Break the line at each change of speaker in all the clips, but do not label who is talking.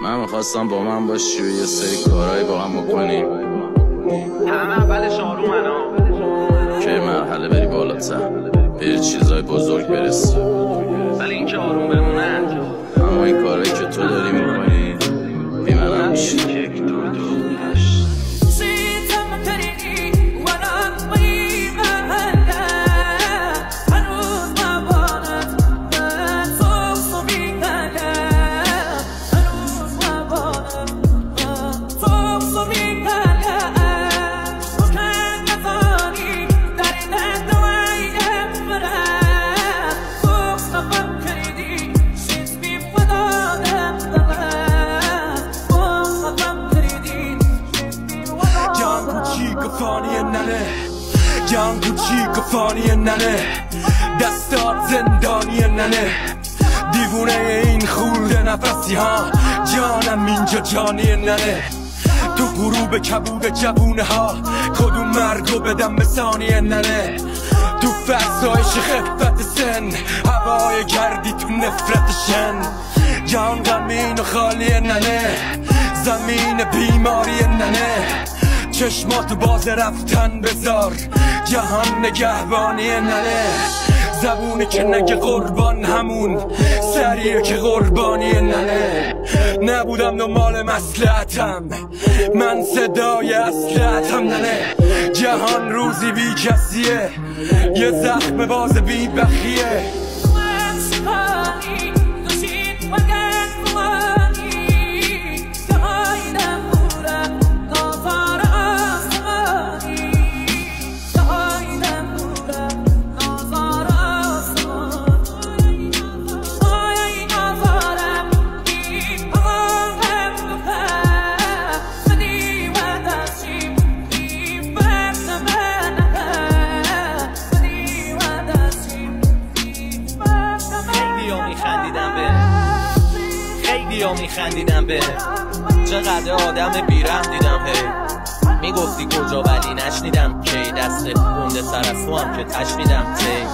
من میخواستم با من باشی و یه سری کارهایی با هم بکنیم.
همه اولش آرومن
که مرحله بری بالاتر، به چیزای بزرگ برسی.
ولی این که آروم بمونه،
اما این کارهایی که تو داری میکنی بی منم میشی.
جان کوچیک و فانی ننه، دستات زندانی ننه، دیوونه این خورده نفسی ها، جانم اینجا جانی ننه. تو غروب کبود جوونه ها، کدوم مرگو بدم به ثانیه ننه. تو فضای خفت سن، هوای گردی تو نفرت شن، جان غمین و خالی ننه، زمین بیماری ننه. چشماتو باز رفتن بذار، جهان نگهبانی ننه. زبونی که نگه قربان همون سریه که قربانی ننه. نبودم دنبال مصلحتم، من صدای اصلحتم ننه. جهان روزی بی کسیه، یه زخم باز بی بخیه.
میخندیدم به چقدر آدم بیرحم دیدم. هی میگفتی کجا ولی نشنیدم کی، دست گنده سر از تو هم که تشنیدم. تی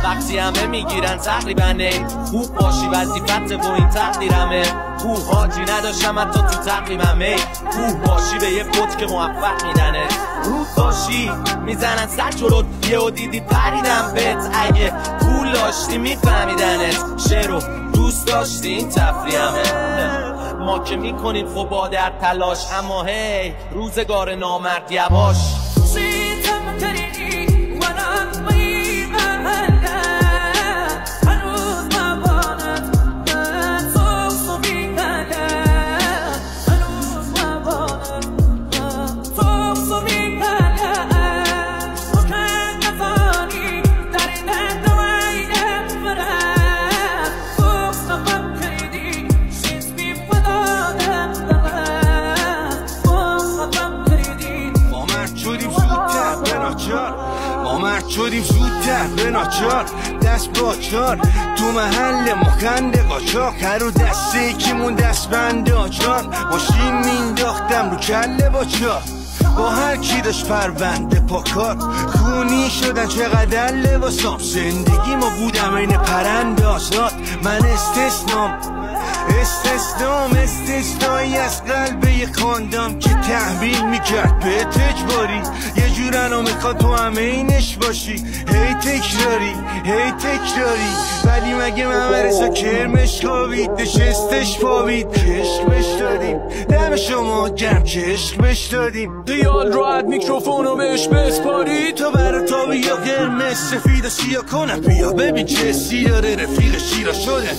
وقتی همه میگیرن تقریبا ای خوب باشی وظیفت و این تقدیرمه. خوب حاجی نداشتم حتی تو تقریبم ای خوب باشی به یه فوت که موفق میدنه. روب باشی میزنن سر جلوت یهو دیدی پریدم بهت. اگه پول داشتی میفهمیدنت، شعر رو دوست داشتی این تفریحمه. ما که میکنیم خب با در تلاش، اما هی روزگار نامرد یواش.
شدیم زودتر به ناچار، دست باچار تو محل مخنده قاچاق. هر و دسته کیمون دست بند آجان، ماشین مینداختم رو کله باچار. با هر کی داشت پرونده پاکار، خونی شدن چقدر لباسام. زندگی ما بودم این پرنده آزاد، من استثنایی از قلب یک خاندام که تحویل میکرد به اجباری. یه جورنو میخواد تو همه اینش باشی، هی تکراری ولی مگه ممرسا کرمش خوابید، نشستش پابید، کشمش دادیم دم شما گرم که عشقش دادیم. خیال راحت میکروفونو بهش بسپاری، تا برا تا بیا قرمز سفید و سیاه کنم. بیا ببین چه حسی داره رفیق شیرا شده.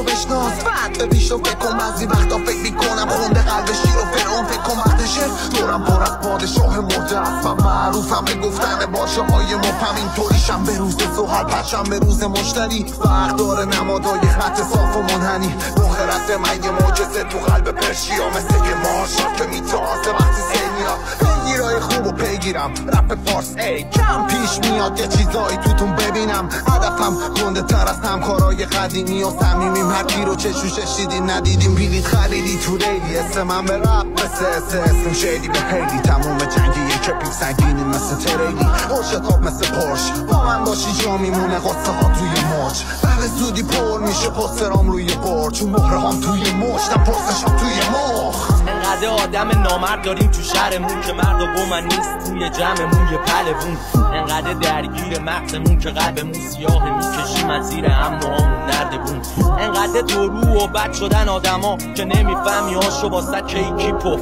بشناس بعد به پیش رو فکر کن. بعضی وقتا فکر میکنم خونده قلب شیر و فرعون. فکر کن وقت میشه دورم پر از پادشاه مرده است من معروفم به گفتن باشه های مفهم اینطوریشم به روز زحل پشم به روز مشتری فرق داره نمادای خط صاف و منحنی مخرت من یه معجزه تو قلب پرشیا مثل که مارشال که میتازه وقتی سینیا پیگیرای خوب و پیگیرم رپ فارس ای کم پیش میاد یه چیزایی توتون ببینم هدفم گنده تر از همکارای قدیمی و صمیمیم هر کی رو چشوشش دیدین ندیدیم بیلیت خریدی تو ریلی اسم من به رپ مثل اسم شیدی به هیلی تموم جنگی یه کپیک سنگینی مثل تریلی شتاب مثل پرش با من باشی جا میمونه قصه ها توی موج به زودی پر میشه پسترام روی برد چون مهره هم توی مشتم پرسش هم توی مخ
انقدر آدم نامرد داریم تو شهرمون که مرد و بومن نیست توی جمعمون یه پلمون انقدر درگیر مغزمون که قلبمون سیاه میکشیم از زیر امنوامون نردبون انقدر درو و بد شدن آدما که نمیفهمی هاشو واسه کیکی پف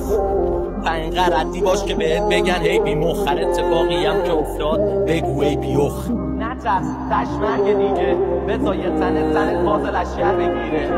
انقدر ردی باش که بهت بگن هی بی مخر اتفاقی هم که افتاد بگو ای بیخ نترس تشمرگ دیگه بذار یه تنه فاضل اشیر بگیره